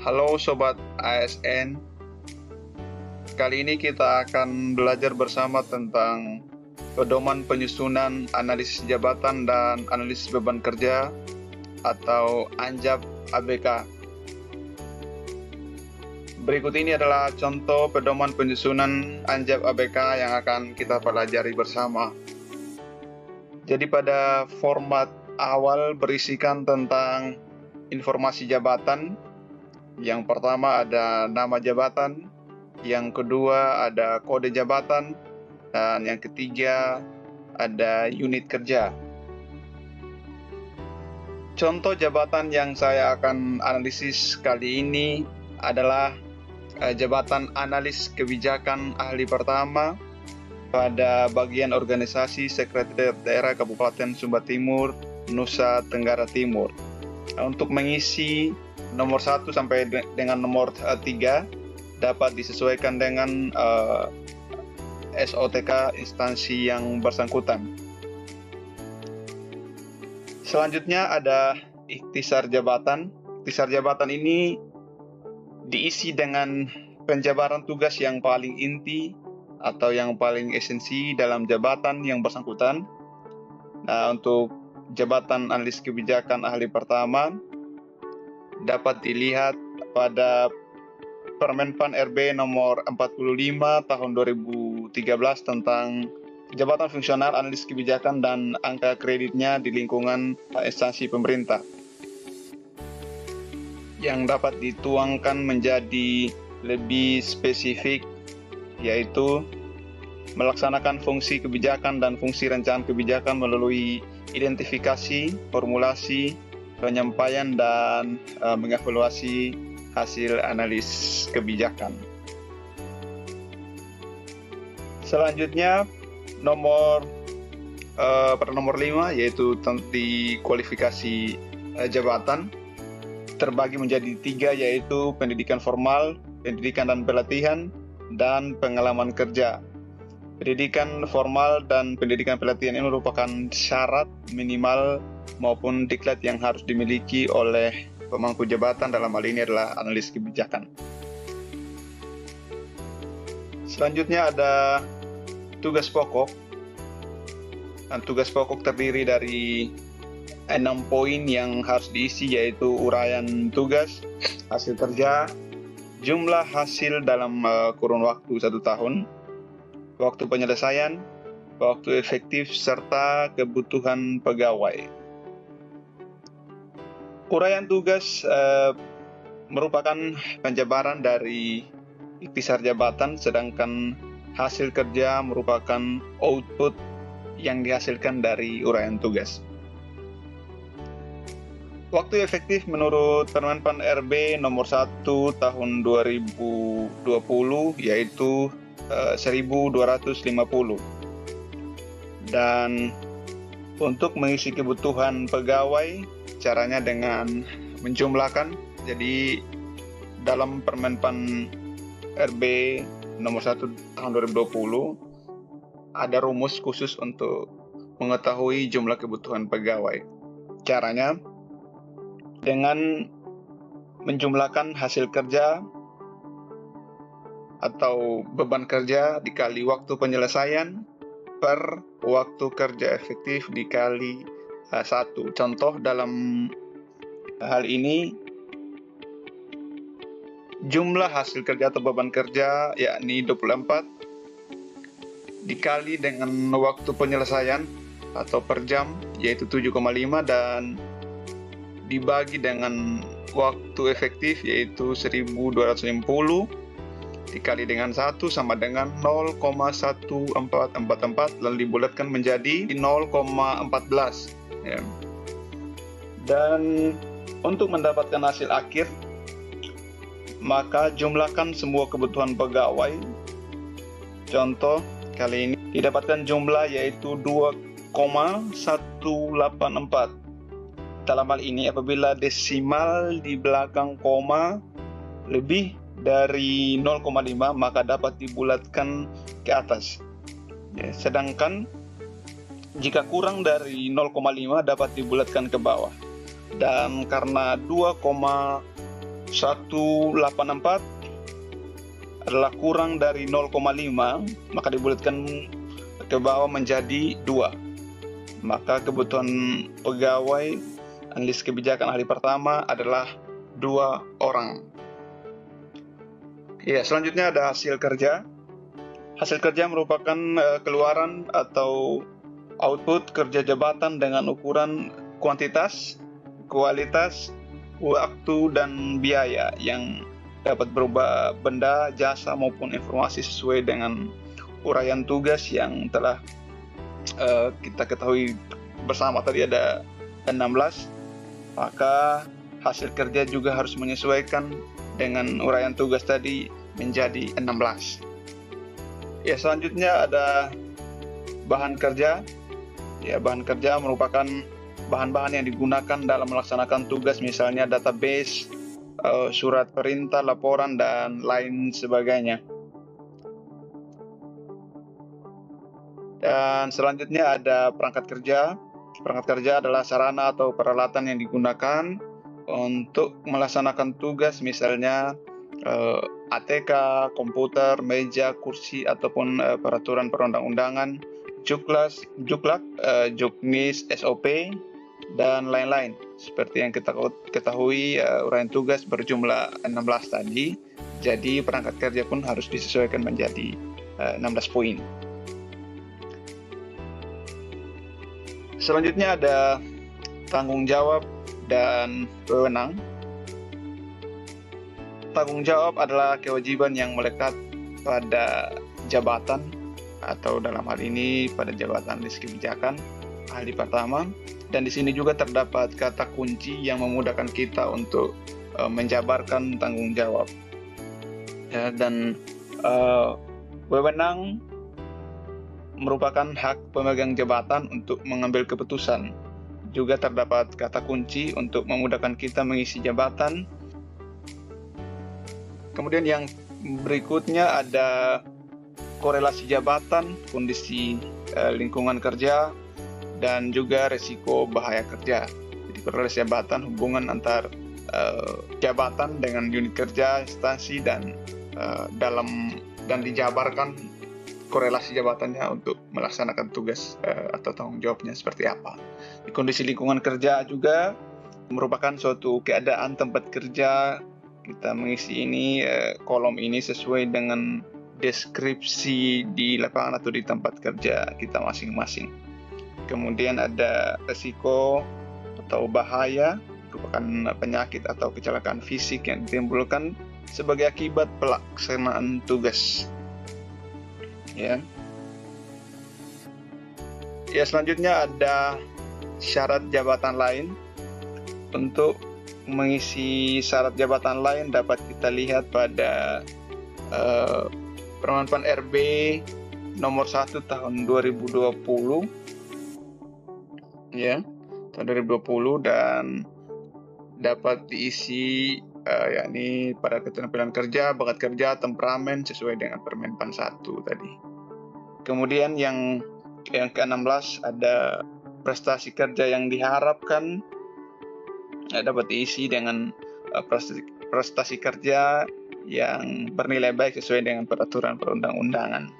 Halo Sobat ASN, kali ini kita akan belajar bersama tentang pedoman penyusunan analisis jabatan dan analisis beban kerja atau ANJAP ABK. Berikut ini adalah contoh pedoman penyusunan ANJAP ABK yang akan kita pelajari bersama. Jadi pada format awal berisikan tentang informasi jabatan. Yang pertama ada nama jabatan, yang kedua ada kode jabatan, dan yang ketiga ada unit kerja. Contoh jabatan yang saya akan analisis kali ini adalah jabatan analis kebijakan ahli pertama pada bagian organisasi Sekretariat Daerah Kabupaten Sumba Timur, Nusa Tenggara Timur. Untuk mengisi nomor 1 sampai dengan nomor 3 dapat disesuaikan dengan SOTK instansi yang bersangkutan. Selanjutnya ada ikhtisar jabatan. Ikhtisar jabatan ini diisi dengan penjabaran tugas yang paling inti atau yang paling esensi dalam jabatan yang bersangkutan. Nah, untuk jabatan analis kebijakan ahli pertama dapat dilihat pada Permenpan RB nomor 45 tahun 2013 tentang jabatan fungsional analis kebijakan dan angka kreditnya di lingkungan instansi pemerintah, yang dapat dituangkan menjadi lebih spesifik, yaitu melaksanakan fungsi kebijakan dan fungsi rencana kebijakan melalui identifikasi, formulasi, penyampaian, dan mengevaluasi hasil analis kebijakan. Selanjutnya pada nomor 5 yaitu di kualifikasi jabatan terbagi menjadi 3, yaitu pendidikan formal, pendidikan dan pelatihan, dan pengalaman kerja. Pendidikan formal dan pendidikan pelatihan ini merupakan syarat minimal maupun diklat yang harus dimiliki oleh pemangku jabatan, dalam hal ini adalah analis kebijakan. Selanjutnya ada tugas pokok. Dan tugas pokok terdiri dari 6 poin yang harus diisi, yaitu uraian tugas, hasil kerja, jumlah hasil dalam kurun waktu 1 tahun, waktu penyelesaian, waktu efektif, serta kebutuhan pegawai. Uraian tugas merupakan penjabaran dari ikhtisar jabatan, sedangkan hasil kerja merupakan output yang dihasilkan dari uraian tugas. Waktu efektif menurut Permenpan RB nomor 1 tahun 2020 yaitu 1250. Dan untuk mengisi kebutuhan pegawai, caranya dengan menjumlahkan. Jadi dalam Permenpan RB nomor 1 tahun 2020 ada rumus khusus untuk mengetahui jumlah kebutuhan pegawai. Caranya dengan menjumlahkan hasil kerja atau beban kerja dikali waktu penyelesaian per waktu kerja efektif dikali 1. Contoh dalam hal ini, jumlah hasil kerja atau beban kerja yakni 24 dikali dengan waktu penyelesaian atau per jam yaitu 7,5 dan dibagi dengan waktu efektif yaitu 1250 dikali dengan 1 sama dengan 0,1444 lalu dibulatkan menjadi 0,14 ya. Dan untuk mendapatkan hasil akhir, maka jumlahkan semua kebutuhan pegawai. Contoh kali ini didapatkan jumlah yaitu 2,184. Dalam hal ini apabila desimal di belakang koma lebih dari 0,5 maka dapat dibulatkan ke atas. Ya, sedangkan jika kurang dari 0,5 dapat dibulatkan ke bawah. Dan karena 2,184 184 adalah kurang dari 0,5, maka dibulatkan ke bawah menjadi 2. Maka kebutuhan pegawai analis kebijakan ahli pertama adalah 2 orang. Ya, selanjutnya ada hasil kerja. Hasil kerja merupakan keluaran atau output kerja jabatan dengan ukuran kuantitas, kualitas, waktu, dan biaya yang dapat berupa benda, jasa, maupun informasi sesuai dengan uraian tugas yang telah kita ketahui bersama tadi ada 16. Maka hasil kerja juga harus menyesuaikan dengan uraian tugas tadi menjadi 16. Ya, selanjutnya ada bahan kerja. Ya, bahan kerja merupakan bahan-bahan yang digunakan dalam melaksanakan tugas, misalnya database, surat perintah, laporan, dan lain sebagainya. Dan selanjutnya ada perangkat kerja. Perangkat kerja adalah sarana atau peralatan yang digunakan untuk melaksanakan tugas, misalnya ATK, komputer, meja, kursi, ataupun peraturan perundang-undangan, juklak, juknis, SOP, dan lain-lain. Seperti yang kita ketahui, uraian tugas berjumlah 16 tadi, jadi perangkat kerja pun harus disesuaikan menjadi 16 poin. Selanjutnya ada tanggung jawab dan wewenang. Tanggung jawab adalah kewajiban yang melekat pada jabatan, atau dalam hal ini pada jabatan analis kebijakan ahli pertama. Dan di sini juga terdapat kata kunci yang memudahkan kita untuk menjabarkan tanggung jawab. Ya, dan wewenang merupakan hak pemegang jabatan untuk mengambil keputusan. Juga terdapat kata kunci untuk memudahkan kita mengisi jabatan. Kemudian yang berikutnya ada korelasi jabatan, kondisi lingkungan kerja, dan juga resiko bahaya kerja. Jadi korelasi jabatan, hubungan antar jabatan dengan unit kerja, instansi, dan dijabarkan korelasi jabatannya untuk melaksanakan tugas atau tanggung jawabnya seperti apa. Di kondisi lingkungan kerja juga merupakan suatu keadaan tempat kerja. Kita mengisi ini kolom ini sesuai dengan deskripsi di lapangan atau di tempat kerja kita masing-masing. Kemudian ada resiko atau bahaya, merupakan penyakit atau kecelakaan fisik yang ditimbulkan sebagai akibat pelaksanaan tugas. Ya, selanjutnya ada syarat jabatan lain. Untuk mengisi syarat jabatan lain dapat kita lihat pada Permen RB nomor 1 tahun 2020, ya, tahun 2020, dan dapat diisi yakni pada keterampilan kerja, bakat kerja, temperamen sesuai dengan Permen 1 tadi. Kemudian yang ke-16 ada prestasi kerja yang diharapkan, dapat diisi dengan prestasi kerja yang bernilai baik sesuai dengan peraturan perundang-undangan.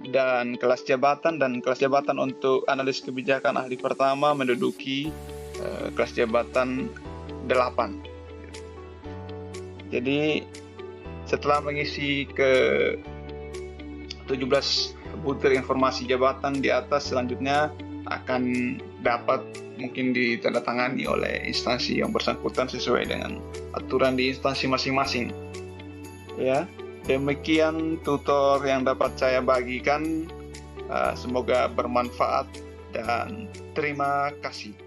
Dan kelas jabatan untuk analis kebijakan ahli pertama menduduki kelas jabatan 8. Jadi setelah mengisi ke 17 butir informasi jabatan di atas, selanjutnya akan dapat mungkin ditandatangani oleh instansi yang bersangkutan sesuai dengan aturan di instansi masing-masing. Ya, demikian tutor yang dapat saya bagikan. Semoga bermanfaat dan terima kasih.